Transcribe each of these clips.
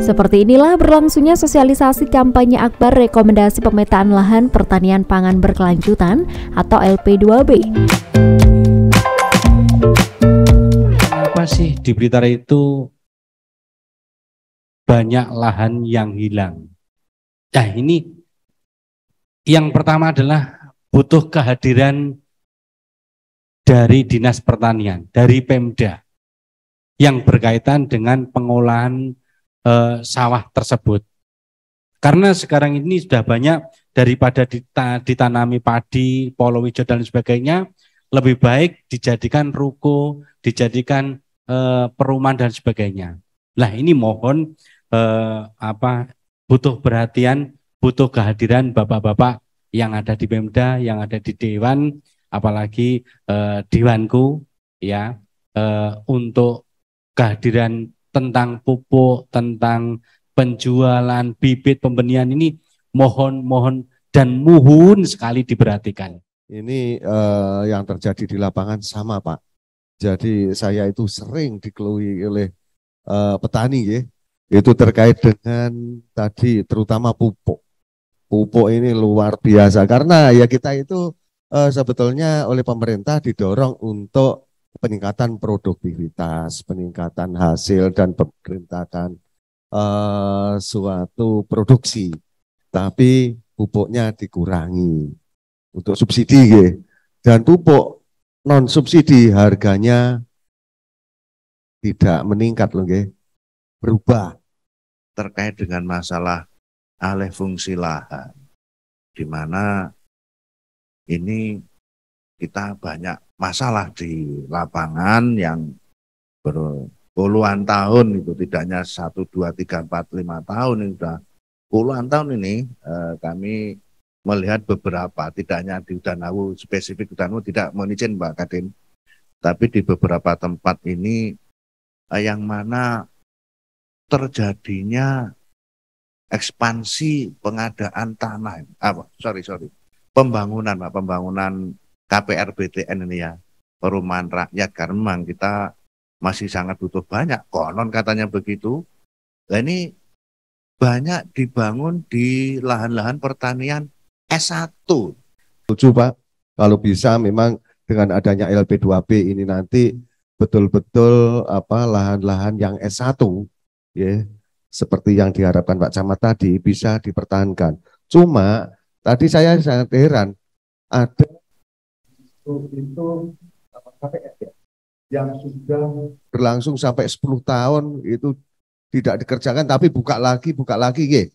Seperti inilah berlangsungnya sosialisasi kampanye akbar rekomendasi pemetaan lahan pertanian pangan berkelanjutan atau LP2B. Apa sih di Blitar itu banyak lahan yang hilang? Nah, ini yang pertama adalah butuh kehadiran dari Dinas Pertanian, dari Pemda yang berkaitan dengan pengolahan sawah tersebut. Karena sekarang ini sudah banyak daripada ditanami padi, palawija dan sebagainya, lebih baik dijadikan ruko, dijadikan perumahan dan sebagainya. Nah, ini mohon butuh perhatian, butuh kehadiran bapak-bapak yang ada di Pemda, yang ada di Dewan, apalagi Dewanku ya, untuk kehadiran tentang pupuk, tentang penjualan bibit pembenihan ini mohon dan muhun sekali diperhatikan. Ini yang terjadi di lapangan sama Pak. Jadi saya itu sering dikeluhi oleh petani ya. Itu terkait dengan tadi terutama pupuk. Pupuk ini luar biasa karena ya kita itu sebetulnya oleh pemerintah didorong untuk peningkatan produktivitas, peningkatan hasil dan peningkatan suatu produksi. Tapi pupuknya dikurangi untuk subsidi ya. Dan pupuk non subsidi harganya tidak meningkat loh ya. Berubah. Terkait dengan masalah alih fungsi lahan, di mana ini kita banyak masalah di lapangan yang berpuluhan tahun, itu tidak hanya 1, 2, 3, 4, 5 tahun, ini sudah puluhan tahun ini kami melihat beberapa, tidak hanya di Udanawu, spesifik Udanawu tidak mohon izin Mbak Kadin, tapi di beberapa tempat ini yang mana terjadinya ekspansi pengadaan tanah, pembangunan Pak, pembangunan KPR BTN ini ya, perumahan rakyat, karena memang kita masih sangat butuh banyak, konon katanya begitu. Nah ini banyak dibangun di lahan-lahan pertanian S1. Setuju Pak, kalau bisa memang dengan adanya LP2B ini nanti betul-betul lahan-lahan yang S1 ya, seperti yang diharapkan Pak Camat tadi bisa dipertahankan. Cuma tadi saya sangat heran, ada itu KPR ya, yang sudah berlangsung sampai 10 tahun itu tidak dikerjakan tapi buka lagi ya.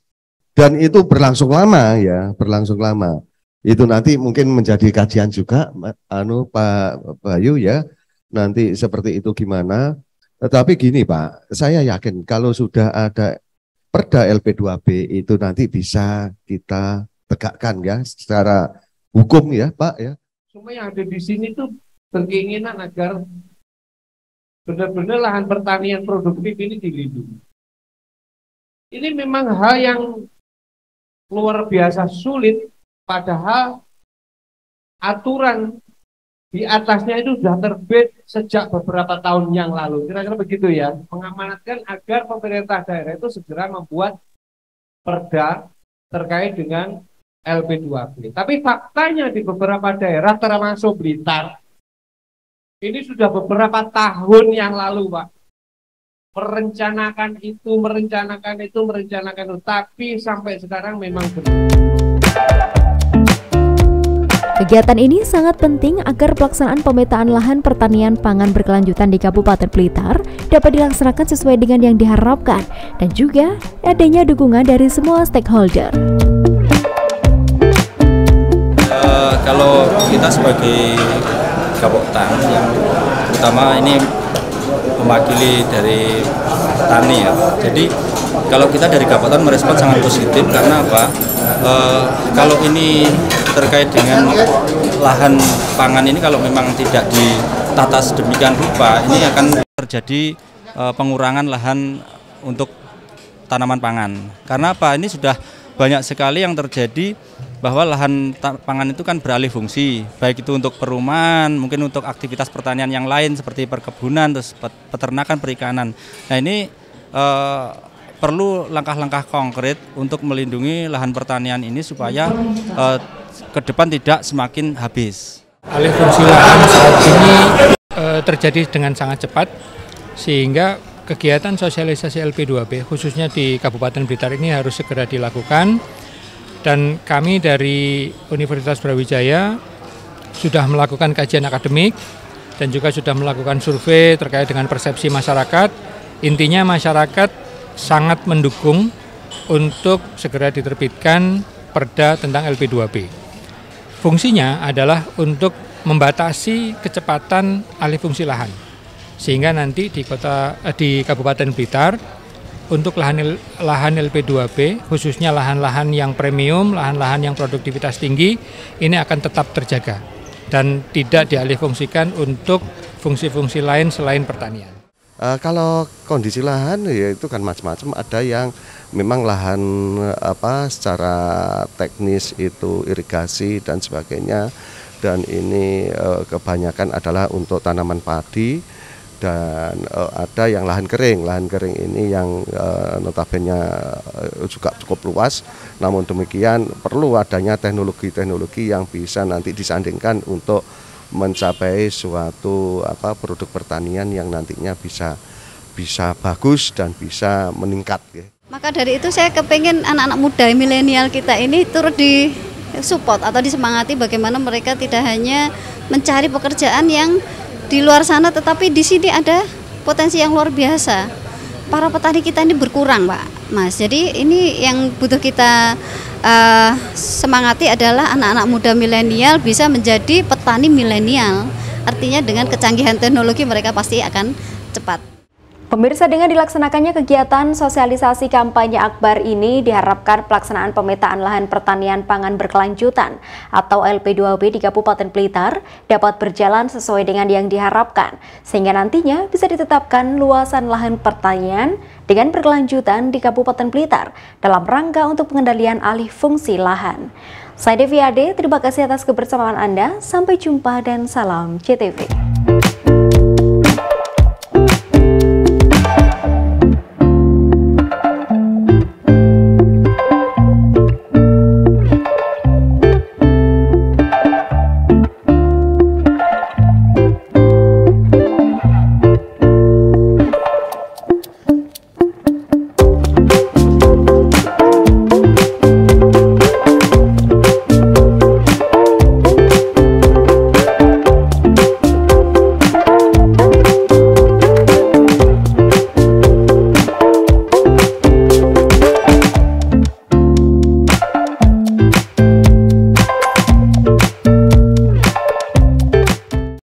Dan itu berlangsung lama ya, berlangsung lama. Itu nanti mungkin menjadi kajian juga Pak Bayu ya. Nanti seperti itu gimana? Tetapi gini Pak, saya yakin kalau sudah ada Perda LP2B itu nanti bisa kita tegakkan ya secara hukum ya Pak ya. Semua yang ada di sini tuh berkeinginan agar benar-benar lahan pertanian produktif ini dilindungi. Ini memang hal yang luar biasa sulit, padahal aturan di atasnya itu sudah terbit sejak beberapa tahun yang lalu. Kira-kira begitu ya, mengamanatkan agar pemerintah daerah itu segera membuat perda terkait dengan LP2B. Tapi faktanya di beberapa daerah termasuk Blitar, ini sudah beberapa tahun yang lalu Pak, merencanakan itu, tapi sampai sekarang memang belum. Kegiatan ini sangat penting agar pelaksanaan pemetaan lahan pertanian pangan berkelanjutan di Kabupaten Blitar dapat dilaksanakan sesuai dengan yang diharapkan dan juga adanya dukungan dari semua stakeholder. Kalau kita sebagai Kabupaten yang terutama ini mewakili dari petani ya. Jadi kalau kita dari Kabupaten merespon sangat positif karena apa? Kalau ini terkait dengan lahan pangan ini kalau memang tidak ditata sedemikian rupa, ini akan terjadi pengurangan lahan untuk tanaman pangan. Karena apa? Ini sudah banyak sekali yang terjadi bahwa lahan pangan itu kan beralih fungsi, baik itu untuk perumahan, mungkin untuk aktivitas pertanian yang lain seperti perkebunan, terus peternakan, perikanan. Nah ini perlu langkah-langkah konkret untuk melindungi lahan pertanian ini supaya ke depan tidak semakin habis. Alih fungsi lahan saat ini terjadi dengan sangat cepat, sehingga kegiatan sosialisasi LP2B khususnya di Kabupaten Blitar ini harus segera dilakukan. Dan kami dari Universitas Brawijaya sudah melakukan kajian akademik dan juga sudah melakukan survei terkait dengan persepsi masyarakat. Intinya masyarakat sangat mendukung untuk segera diterbitkan perda tentang LP2B. Fungsinya adalah untuk membatasi kecepatan alih fungsi lahan, sehingga nanti di Kabupaten Blitar untuk lahan LP2B, khususnya lahan-lahan yang premium, lahan-lahan yang produktivitas tinggi, ini akan tetap terjaga dan tidak dialihfungsikan untuk fungsi-fungsi lain selain pertanian. Kalau kondisi lahan ya itu kan macam-macam, ada yang memang lahan secara teknis itu irigasi dan sebagainya, dan ini kebanyakan adalah untuk tanaman padi. Dan ada yang lahan kering ini yang notabene juga cukup luas. Namun demikian perlu adanya teknologi-teknologi yang bisa nanti disandingkan untuk mencapai suatu produk pertanian yang nantinya bisa bagus dan bisa meningkat. Maka dari itu saya kepengen anak-anak muda milenial kita ini turut di support atau disemangati bagaimana mereka tidak hanya mencari pekerjaan yang di luar sana, tetapi di sini ada potensi yang luar biasa. Para petani kita ini berkurang, Pak, Mas. Jadi ini yang butuh kita semangati adalah anak-anak muda milenial bisa menjadi petani milenial. Artinya dengan kecanggihan teknologi mereka pasti akan cepat. Pemirsa, dengan dilaksanakannya kegiatan sosialisasi kampanye akbar ini diharapkan pelaksanaan pemetaan lahan pertanian pangan berkelanjutan atau LP2B di Kabupaten Blitar dapat berjalan sesuai dengan yang diharapkan, sehingga nantinya bisa ditetapkan luasan lahan pertanian dengan berkelanjutan di Kabupaten Blitar dalam rangka untuk pengendalian alih fungsi lahan. Saya Devi Ade, terima kasih atas kebersamaan Anda, sampai jumpa dan salam CTV.